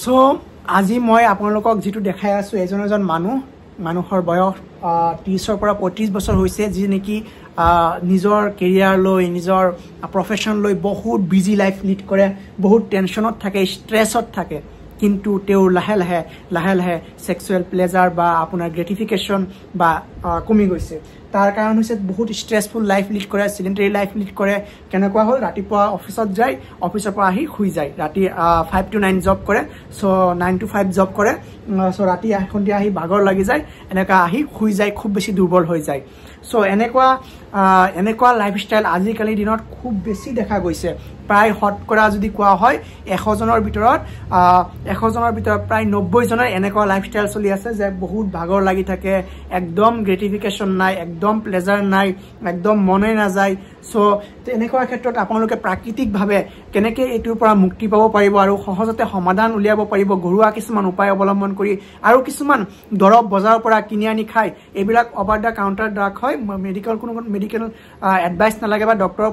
so আজি মই আপোনালোকক যেটো দেখাই আছো এজন মানুহৰ বয়স 30 পৰা 35 বছৰ হৈছে যি নেকি নিজৰ কেৰিয়াৰ লৈ নিজৰ প্ৰফেশন লৈ বহুত বিজি লাইফ লিড কৰে বহুত টেনশনত থাকে ষ্ট্ৰেছত থাকে কিন্তু তেও লাহে লাহে সেক্সুৱেল প্লেজাৰ বা আপোনাৰ গ্ৰেটিফিকেশন বা কমি গৈছে তাৰ কাৰণ হৈছে বহুত ষ্ট্ৰেসফুল লাইফ লিড কৰে সিডেন্টাৰী লাইফ লিড কৰে কেনেকুৱা হল ৰাতিপুৱা অফিসত যায় অফিসৰ পৰা আহি শুই যায় ৰাতি 5 to 9 জব কৰে সো 9 to 5 জব কৰে সো ৰাতি সন্ধিয়া আহি ভাগৰ লাগি যায় এনেকা আহি শুই যায় খুব বেছি দুৰ্বল হৈ যায় সো এনেকুৱা লাইফষ্টাইল আজিকালি দিনত খুব বেছি দেখা গৈছে প্ৰায় হটকৰা যদি কোৱা হয় 100 জনৰ ভিতৰত প্ৰায় 90 জনৰ এনেকুৱা লাইফষ্টাইল চলি আছে যে বহুত ভাগৰ লাগি থাকে একদম গ্ৰেটিফিকেশন নাই একদম প্লেজাৰ নাই একদম মনে না যায় সো এনেকুৱা ক্ষেত্ৰত আপোনালোকে প্ৰাকৃতিক ভাৱে কেনেকৈ এটোৰ পৰা মুক্তি পাব পাৰিব আৰু সহজতে সমাধান উলিয়াব পাৰিব ঘৰুৱা কিছুমান উপায় অৱলম্বন কৰি আৰু কিছুমান দৰব বজাৰৰ পৰা কিনি আনি খাই এবিলাক ওভাৰ দা কাউন্টাৰ ড্ৰাগ হয় মেডিকেল এডভাইস নালাগে বা ডক্টৰৰ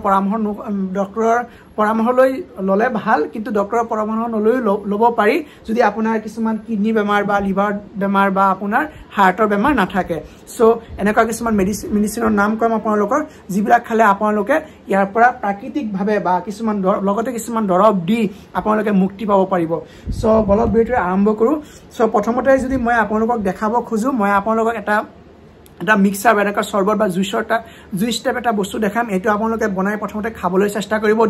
পৰামৰ্শ লৈ ললে ভাল কিন্তু ডক্টৰৰ পৰামৰ্শ নলৈ লব পাৰি যদি আপোনাৰ কিছুমান কিডনি বেমাৰ বা লিভাৰ বেমাৰ বা আপোনাৰ হাৰ্টৰ বেমাৰ নাথাকে সো এনেকুৱা কিছুমান মেডিচিনৰ নাম কম আপোনালোকৰ যিবিলাক খালে আপোনালোকে ইয়াৰ পৰা প্ৰাকৃতিক ভাৱে বা কিছুমান লগতে কিছুমান দৰব দি আপোনালোকে মুক্তি পাব পাৰিব সো বলক ভিডিঅ'টো আৰম্ভ কৰো সো প্ৰথমতে যদি মই আপোনালোকক দেখাব খোজো মই আপোনালোকক এটা মিক্সাৰ বা এনেকা সৰ্বত বা জুইচ টাইপ এটা বস্তু দেখাম এটো আপোনালোকে বনাই প্ৰথমতে খাবলৈ চেষ্টা কৰিব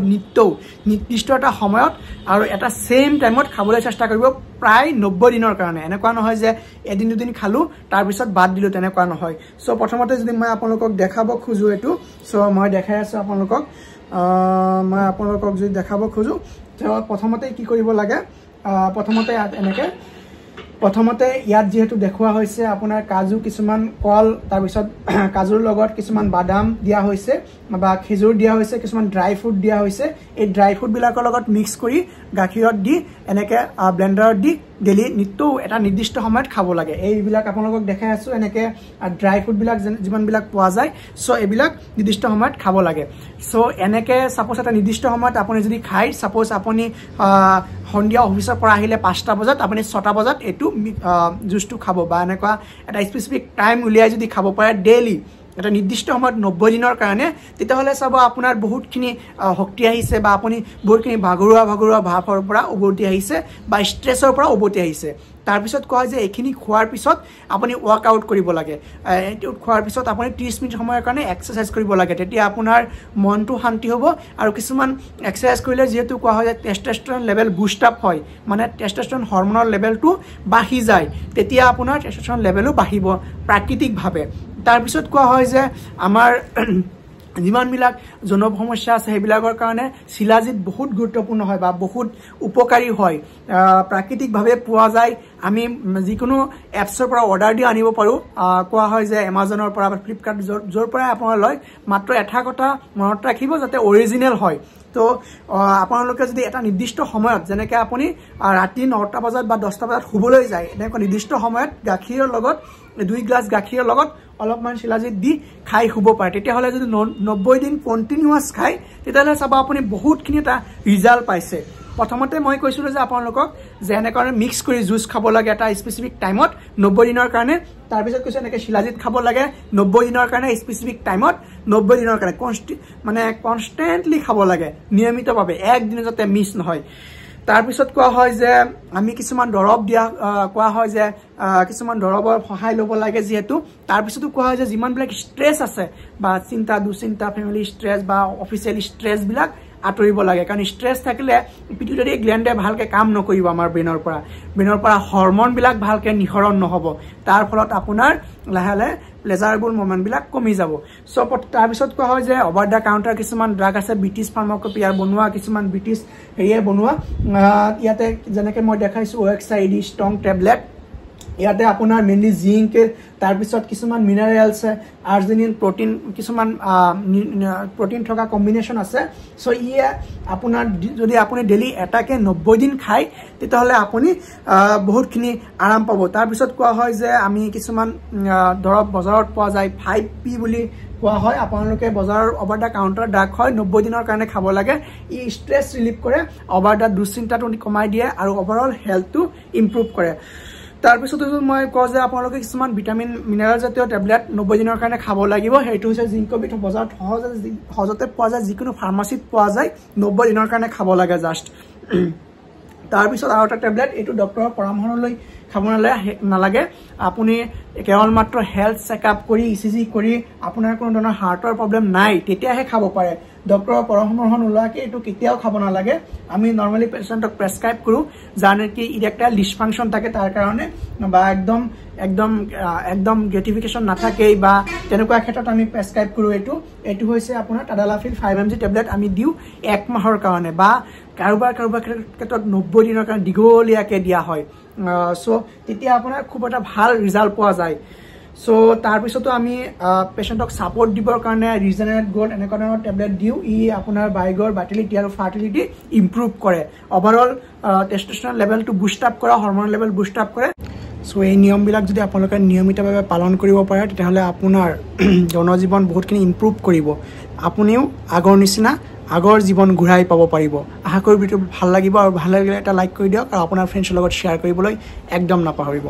নিৰ্দিষ্ট এটা সময়ত আৰু এটা সেম টাইমত খাবলৈ চেষ্টা কৰিব প্ৰায় 90 দিনৰ কাৰণে এনেকুৱা নহয় যে এদিন দুদিন খালো তাৰ পিছত বাদ দিলো তেনেকুৱা নহয় সো প্ৰথমতে যদি মই আপোনালোকক দেখাব খোজো এটো সো মই দেখাই আছো আপোনালোকক যদি দেখাব খোজো প্ৰথমতে কি কৰিব লাগে প্ৰথমতে এনেকে প্ৰথমতে ইয়াত যেহেতু দেখুৱা হৈছে আপোনাৰ কাজু কিছুমান কল তাৰ পিছত কাজুৰ লগত কিছুমান বাদাম দিয়া হৈছে বা খেজুৰ দিয়া হৈছে কিছুমান ড্ৰাই ফ্ৰুট দিয়া হৈছে এই ড্ৰাই ফ্ৰুট বিলাকৰ লগত মিক্স কৰি গাখীৰত দি এনেকে ব্লেন্ডাৰত দি ডেলি নিতৌ এটা নিৰ্দিষ্ট সময়ত খাব লাগে এইবিলাক আপোনালোকক দেখাই আছো এনেকে ড্ৰাই ফ্ৰুট বিলাক যিমান বিলাক পোৱা যায় সো এইবিলাক নিৰ্দিষ্ট সময়ত খাব লাগে সো এনেকে সাপোজ এটা নিৰ্দিষ্ট সময়ত আপুনি যদি খাই সাপোজ আপুনি সন্ধিয়া অফিসৰ পৰা আহিলে 5টা বজাত আপুনি 6টা বজাত এটো জুসটো খাব বা এনেকুৱা এটা স্পেসিফিক টাইম উলিয়াই যদি খাব পাৰে ডেইলি এটা নিৰ্দিষ্ট সময়ত 90 দিনৰ কাৰণে তেতিয়াহলে সব আপোনাৰ বহুতখিনি শক্তি আহিছে বা আপুনি বহুতখিনি ভাগৰুৱা ভাৱৰ পৰা উভতি আহিছে বা ষ্ট্ৰেছৰ পৰা উভতি আহিছে তাৰ পিছত কয় যে এখিনি খোৱাৰ পিছত আপুনি ওয়াৰ্কআউট কৰিব লাগে এটো খোৱাৰ পিছত আপুনি 30 মিনিট সময়ৰ কাৰণে এক্সাৰসাইজ কৰিব লাগে তেতিয়া আপোনাৰ মনটো শান্তি হ'ব আৰু কিছুমান এক্সাৰসাইজ কৰিলে যেহেতু কোৱা হয় টেস্টোস্টেৰন লেভেল বুষ্ট আপ হয় মানে টেস্টোস্টেৰন হৰমনৰ লেভেলটো বাঢ়ি যায় তেতিয়া আপোনাৰ টেস্টোস্টেৰন লেভেলও বাঢ়িব প্ৰাকৃতিক ভাৱে তাৰ পিছত কোৱা হয় যে আমাৰ যিমান বিলাক জনব সমস্যা আছে হেবিলাকৰ কাৰণে শিলাজিত বহুত গুৰুত্বপূৰ্ণ হয় বা বহুত উপকাৰী হয় প্ৰাকৃতিক ভাৱে পোৱা যায় আমি যিকোনো এপছৰ পৰা অৰ্ডাৰ দি আনিব পাৰো কোৱা হয় যে এমাজনৰ পৰা বা ফ্লিপকাৰ্ট জৰ পৰা আপোনাৰ লয় মাত্ৰ এটা কথা মনত ৰাখিব যাতে অৰিজিনেল হয় তো আপোনালোকে যদি এটা নিৰ্দিষ্ট সময়ত যেনেকৈ আপুনি ৰাতি 9টা বজাত বা 10টা বজাত শুবলৈ যায় এনেকুৱা নিৰ্দিষ্ট সময়ত গাখীৰৰ লগত 2 গ্লাস গাখীৰৰ লগত অলপমান শিলাজিত দি খাই শুব পাৰে তেতিয়াহলে যদি 90 দিন কন্টিনিউয়াস খাই তেতিয়াহলে সব আপুনি বহুতখিনি এটা ৰিজাল্ট পাইছে প্ৰথমতে মই কৈছিলো যে আপোনালোকক যে এনেকৈ মিক্স কৰি জুস খাব লাগে এটা স্পেসিফিক টাইমত 90 দিনৰ কাৰণে তাৰ পিছত কৈছে এনেকৈ শিলাজিত খাব লাগে 90 দিনৰ কাৰণে স্পেসিফিক টাইমত 90 দিনৰ কাৰণে কনস্ট্যান্টলি খাব লাগে নিয়মিতভাৱে একদিন যাতে মিছ নহয় তাৰ পিছত কোৱা হয় যে আমি কিছুমান দৰব দিয়া কোৱা হয় যে কিছুমান দৰবৰ সহায় ল'ব লাগে যেহেতু তাৰ পিছতো কোৱা হয় যে যিমান বিলাক ষ্ট্ৰেছ আছে বা চিন্তা দুচিন্তা ফ্যামিলি ষ্ট্ৰেছ বা অফিচিয়েল ষ্ট্ৰেছ বিলাক আঁতৰিব লাগে কাৰণ ষ্ট্ৰেছ থাকিলে পিটুইটাৰী গ্ল্যান্ডে ভালকে কাম নকৰিব আমাৰ ব্ৰেইনৰ পৰা হৰমন বিলাক ভালকে নিহৰণ নহব তাৰ ফলত আপোনাৰ লাহে প্লেজাৰবল মোমেন্ট বিলাক কমি যাব সো তাৰ পিছত কোৱা হয় যে ওভাৰ দা কাউন্টাৰ কিছুমান ড্ৰাগ আছে ব্ৰিটিছ ফাৰ্মাকোপিয়াৰ বনোৱা কিছুমান ব্ৰিটিছ হেৰিয়ে বনোৱা ইয়াতে যেনেকৈ মই দেখাইছো OXID ষ্ট্ৰং টেবলেট ইয়াতে আপোনাৰ মেইনলি জিংক তাৰ পিছত কিছুমান মিনাৰেলছ আৰ্জিনিন প্ৰটিন কিছুমান প্ৰটিন থকা কম্বিনেশন আছে সো ইয়ে আপোনাৰ যদি আপুনি ডেইলি এটাকে 90 দিন খাই তেতিয়াহলে আপুনি বহুতখিনি আৰাম পাব তাৰ পিছত কোৱা হয় যে আমি কিছুমান দৰব বজাৰত পোৱা যায় 5P বুলি কোৱা হয় আপোনালোকে বজাৰৰ অভাৰ দ্য কাউণ্টাৰ ড্ৰাগ হয় 90 দিনৰ কাৰণে খাব লাগে ই ষ্ট্ৰেছ ৰিলিফ কৰে অভাৰ দ্য দুশ্চিন্তাটো কমাই দিয়ে আৰু ওভাৰঅল হেল্থটো ইম্প্ৰুভ কৰে তাৰপিছত মই কওঁ যে আপোনালোকে কিছুমান ভিটামিন মিনাৰেল জাতীয় টেবলেট 90 দিনৰ কাৰণে খাব লাগিব সেইটো হৈছে জিংকবিট বজাৰত সহজতে পোৱা যায় যিকোনো ফাৰ্মাচিত পোৱা যায় 90 দিনৰ কাৰণে খাব লাগে জাষ্ট তাৰপিছত আৰু এটা টেবলেট এইটো ডক্টৰৰ পৰামৰ্শ লৈ খাব নালাগে আপুনি কেৱল মাত্ৰ হেল্থ চেকআপ কৰি ইচিজি কৰি আপোনাৰ কোনো ধৰণৰ হাৰ্টৰ প্ৰব্লেম নাই তেতিয়াহে খাব পাৰে ডক্টৰৰ পৰামৰ্শ নোলোৱাকৈ এইটো কেতিয়াও খাব নালাগে আমি নৰ্মেলি পেচেণ্টক প্ৰেছক্ৰাইব কৰোঁ যাৰ নেকি ইৰেক্টাইল ডিছফাংচন থাকে তাৰ কাৰণে বা একদম গ্ৰেটিফিকেশ্যন নাথাকেই বা তেনেকুৱা ক্ষেত্ৰত আমি প্ৰেছক্ৰাইব কৰোঁ এইটো হৈছে আপোনাৰ টাডালাফিল 5mg টেবলেট আমি দিওঁ 1 মাহৰ কাৰণে বা কাৰোবাৰ ক্ষেত্ৰত 90 দিনৰ কাৰণে দীঘলীয়াকৈ দিয়া হয় সো তেতিয়া আপোনাৰ খুব এটা ভাল ৰিজাল্ট পোৱা যায় সো তাৰপিছতো আমি পেচেণ্টক ছাপৰ্ট দিবৰ কাৰণে ৰিজেনাৰেট গোল্ড এনেকুৱা ধৰণৰ টেবলেট দিওঁ ই আপোনাৰ বাইগৰ বাৰ্টিলিটি আৰু ফাৰ্টিলিটি ইম্প্ৰুভ কৰে ওভাৰঅল টেষ্টষ্টেৰন লেভেলটো বুষ্ট আপ কৰা হৰম'ন লেভেল বুষ্ট আপ কৰে সো এই নিয়মবিলাক যদি আপোনালোকে নিয়মিতভাৱে পালন কৰিব পাৰে তেতিয়াহ'লে আপোনাৰ জনজীৱন বহুতখিনি ইম্প্ৰুভ কৰিব আপুনিও আগৰ নিচিনা আগৰ জীৱন ঘূৰাই পাব পাৰিব আশা কৰোঁ ভিডিঅ'টো ভাল লাগিব আৰু ভাল লাগিলে এটা লাইক কৰি দিয়ক আৰু আপোনাৰ ফ্ৰেণ্ডছৰ লগত শ্বেয়াৰ কৰিবলৈ একদম নাপাহৰিব